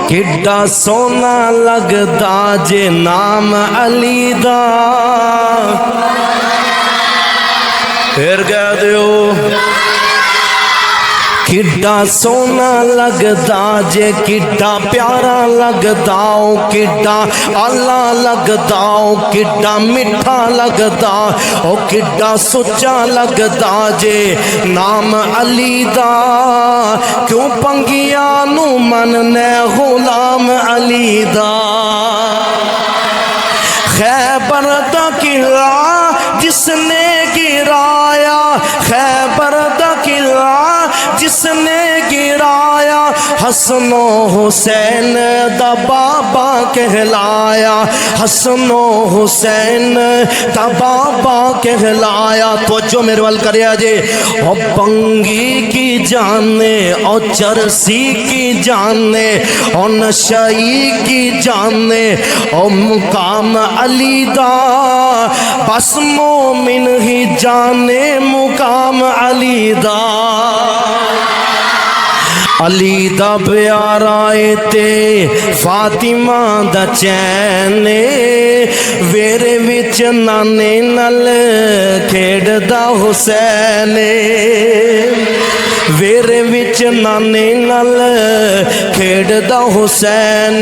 किड्डा सोना लगदा जे नाम अली दा। फिर कह दियो किड्डा सोना लगदा जे, किड्डा प्यारा लगदा, किड्डा आला लगदा, किड्डा मिठा लगदा, ओ किड्डा सुच्चा लगदा जे नाम अली दा। क्यों पंगिया नू मनने गुलाम अली दा। खैबर दा किला जिसने गिराया, खैबर दा किला जिसने गिराया, हसनो हुसैन दा बाबा कहलाया, हसनो हुसैन दा बाबा कहलाया। तो जो मेरे वाल करिया जे, ओ बंगी की जाने, ओ चरसी की जाने, ओ नशाई की जाने, ओ मुकाम अली दा। बस मोमिन ही जाने मुकाम अली दा। अली दा प्यारा ते फातिमा दा चैन, वेरे विच नाने नल खेड़दा हुसैन, वेरे विच नाने नल खेड़दा हुसैन।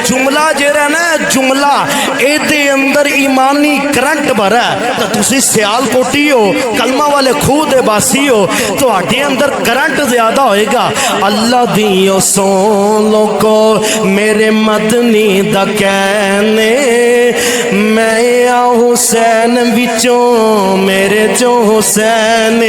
जुमला जेड़ा ना जुमला इहदे अंदर ईमानी करंट भरा है। तो तुसी सियालकोटी हो, कलमा वाले खूह दे बासी हो, तुहाडे अंदर करंट ज्यादा होएगा। अल्लाह दियो सोलो को मेरे मदनी दा कहने, मैं आ हुसैन विचों मेरे चो हुसैन।